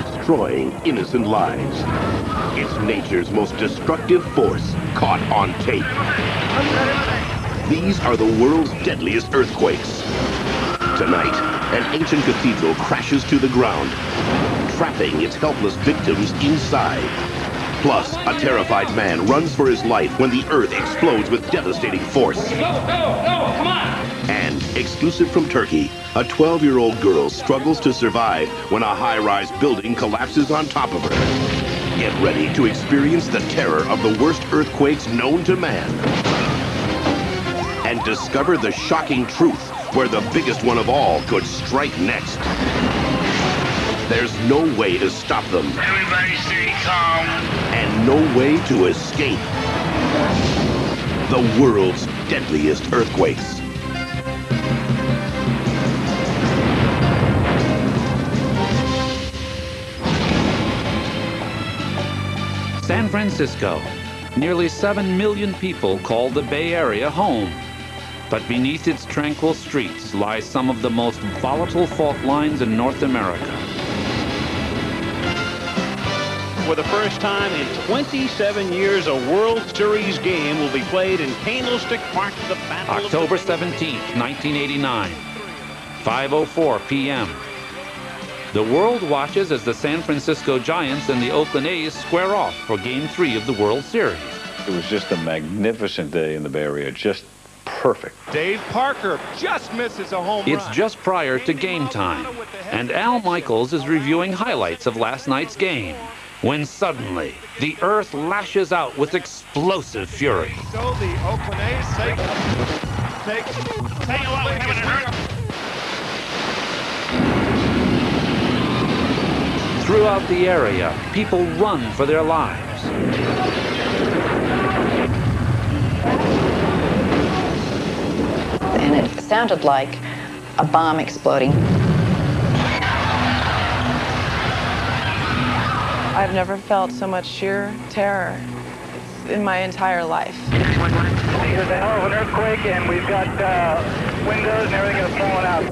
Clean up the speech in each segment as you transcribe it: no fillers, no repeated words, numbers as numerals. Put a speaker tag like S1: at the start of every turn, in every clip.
S1: destroying innocent lives. It's nature's most destructive force caught on tape. These are the world's deadliest earthquakes. Tonight, an ancient cathedral crashes to the ground, trapping its helpless victims inside. Plus, a terrified man runs for his life when the earth explodes with devastating force.
S2: Go, come on!
S1: And, exclusive from Turkey, a 12-year-old girl struggles to survive when a high-rise building collapses on top of her. Get ready to experience the terror of the worst earthquakes known to man. And discover the shocking truth where the biggest one of all could strike next. There's no way to stop them.
S3: Everybody stay calm.
S1: And no way to escape. The world's deadliest earthquakes.
S4: San Francisco. Nearly 7 million people call the Bay Area home. But beneath its tranquil streets lie some of the most volatile fault lines in North America.
S5: For the first time in 27 years, a World Series game will be played in Candlestick Park. The Battle
S4: October 17th, 1989, 5:04 p.m. The world watches as the San Francisco Giants and the Oakland A's square off for Game 3 of the World Series.
S6: It was just a magnificent day in the Bay Area, just perfect.
S7: Dave Parker just misses a home run.
S4: It's just prior to game time, and Al Michaels is reviewing highlights of last night's game, when suddenly the earth lashes out with explosive fury.
S7: So the Oakland A's take a look.
S4: Throughout the area, people run for their lives.
S8: And it sounded like a bomb exploding.
S9: I've never felt so much sheer terror in my entire life.
S10: There's a hell of an earthquake, and we've got windows and everything is falling out.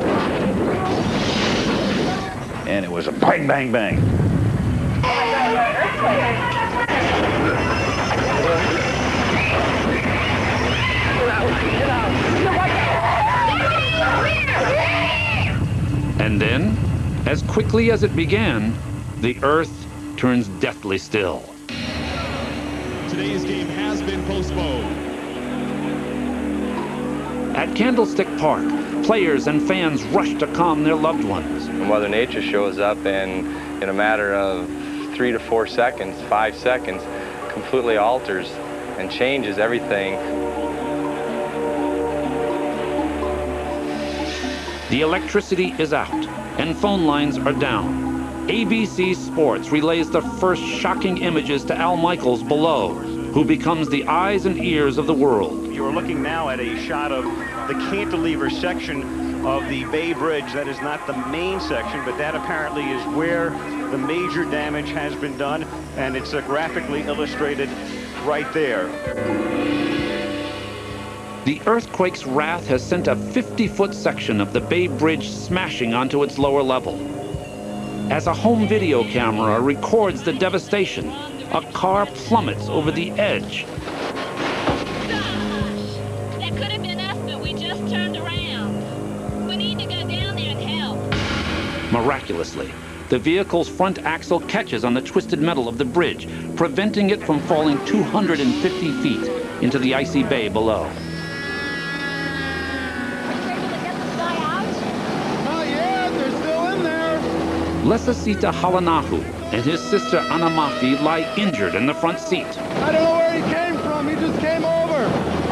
S6: And it was a bang, bang, bang.
S4: And then, as quickly as it began, the earth turns deathly still.
S11: Today's game has been postponed.
S4: At Candlestick Park, players and fans rush to calm their loved ones.
S12: Mother Nature shows up and in a matter of 3 to 4 seconds, 5 seconds, completely alters and changes everything.
S4: The electricity is out and phone lines are down. ABC Sports relays the first shocking images to Al Michaels below, who becomes the eyes and ears of the world.
S5: You're looking now at a shot of the cantilever section of the Bay Bridge. That is not the main section, but that apparently is where the major damage has been done, and it's graphically illustrated right there.
S4: The earthquake's wrath has sent a 50-foot section of the Bay Bridge smashing onto its lower level. As a home video camera records the devastation, a car plummets over the edge.
S13: That could have been us, but we just turned around. We need to go down there and help.
S4: Miraculously, the vehicle's front axle catches on the twisted metal of the bridge, preventing it from falling 250 feet into the icy bay below. Lesasita Halanahu and his sister Anamafi lie injured in the front seat.
S7: I don't know where he came from. He just came over,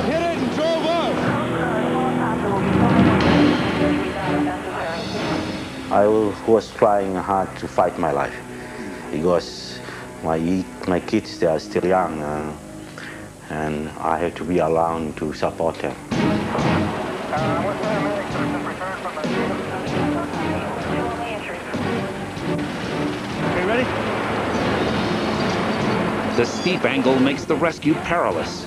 S7: hit it, and drove up.
S14: I was trying hard to fight my life because my kids, they are still young, and I have to be around to support them.
S7: Ready?
S4: The steep angle makes the rescue perilous.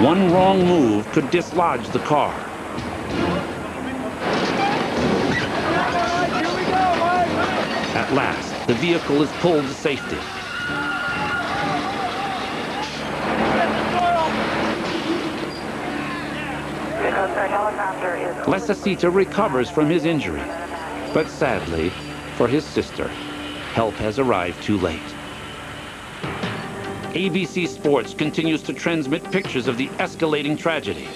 S4: One wrong move could dislodge the car.
S7: Here we go.
S4: The vehicle is pulled to safety. Lesacita recovers from his injury, but sadly, for his sister, help has arrived too late. ABC Sports continues to transmit pictures of the escalating tragedy.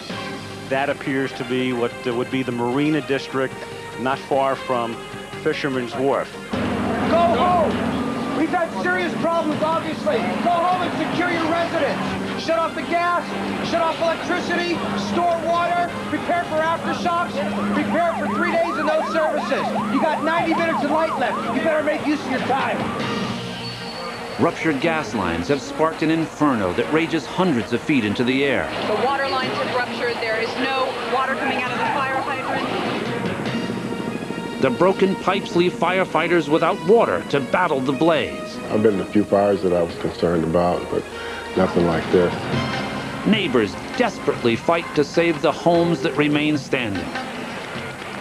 S5: That appears to be what would be the Marina District, not far from Fisherman's Wharf.
S15: Go home! We've had serious problems, obviously. Go home and secure your residence. Shut off the gas, shut off electricity, store water, prepare for aftershocks, prepare for 3 days of no services. You got 90 minutes of light left. You better make use of your time.
S4: Ruptured gas lines have sparked an inferno that rages hundreds of feet into the air.
S16: The water lines have ruptured. There is no water coming out of the fire hydrant.
S4: The broken pipes leave firefighters without water to battle the blaze.
S17: I've been in a few fires that I was concerned about, but nothing like this.
S4: Neighbors desperately fight to save the homes that remain standing.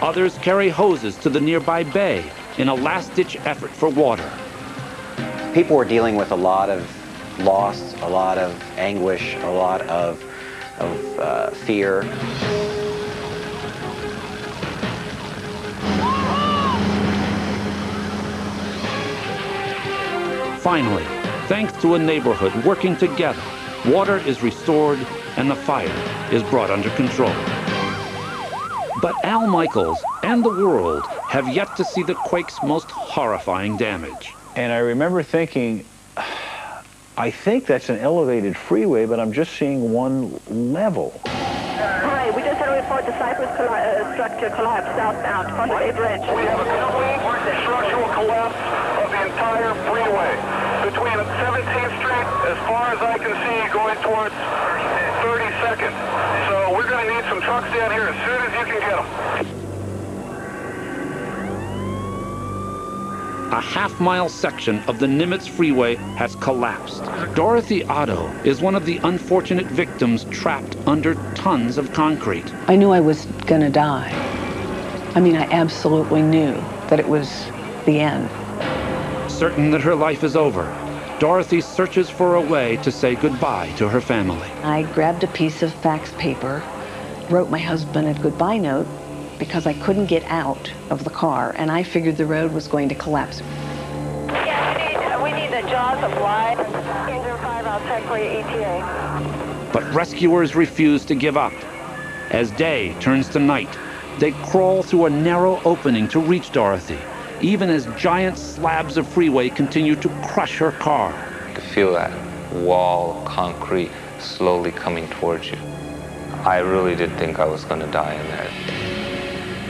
S4: Others carry hoses to the nearby bay in a last-ditch effort for water.
S18: People were dealing with a lot of loss, a lot of anguish, a lot of fear.
S4: Finally, thanks to a neighborhood working together, water is restored and the fire is brought under control. But Al Michaels and the world have yet to see the quake's most horrifying damage.
S6: And I remember thinking, I think that's an elevated freeway, but I'm just seeing one level.
S10: Hi, we just had a report the Cypress structure collapse southbound on the Bay Bridge.
S3: We have a complete structural collapse of the entire freeway between 17th Street, as far as I can see, going towards 32nd. So we're going to need some trucks down here as soon as you can get them.
S4: A half-mile section of the Nimitz Freeway has collapsed. Dorothy Otto is one of the unfortunate victims trapped under tons of concrete.
S8: I knew I was gonna die. I mean, I absolutely knew that it was the end.
S4: Certain that her life is over, Dorothy searches for a way to say goodbye to her family.
S8: I grabbed a piece of fax paper, wrote my husband a goodbye note, because I couldn't get out of the car, and I figured the road was going to collapse.
S10: Yeah, we need the jaws of life. Engine 5 out, Techway ETA.
S4: But rescuers refuse to give up. As day turns to night, they crawl through a narrow opening to reach Dorothy, even as giant slabs of freeway continue to crush her car.
S12: You could feel that wall of concrete slowly coming towards you. I really did think I was going to die in there.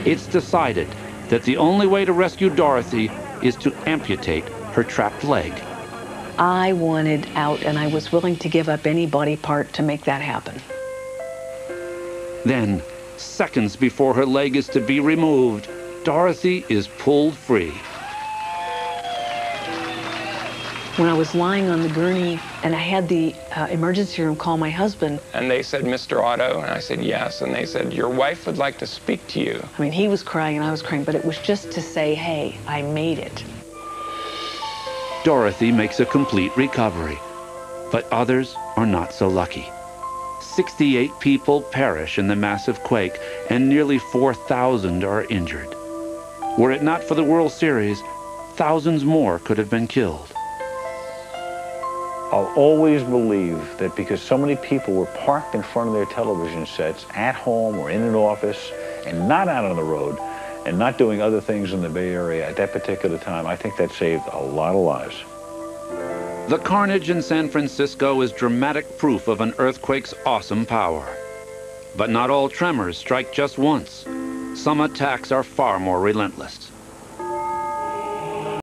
S4: It's decided that the only way to rescue Dorothy is to amputate her trapped leg.
S8: I wanted out, and I was willing to give up any body part to make that happen.
S4: Then, seconds before her leg is to be removed, Dorothy is pulled free.
S8: When I was lying on the gurney and I had the emergency room call my husband.
S19: And they said, Mr. Otto, and I said, yes. And they said, your wife would like to speak to you.
S8: I mean, he was crying and I was crying, but it was just to say, hey, I made it.
S4: Dorothy makes a complete recovery, but others are not so lucky. 68 people perish in the massive quake, and nearly 4,000 are injured. Were it not for the World Series, thousands more could have been killed.
S6: I'll always believe that because so many people were parked in front of their television sets at home or in an office and not out on the road and not doing other things in the Bay Area at that particular time, I think that saved a lot of lives.
S4: The carnage in San Francisco is dramatic proof of an earthquake's awesome power. But not all tremors strike just once. Some attacks are far more relentless.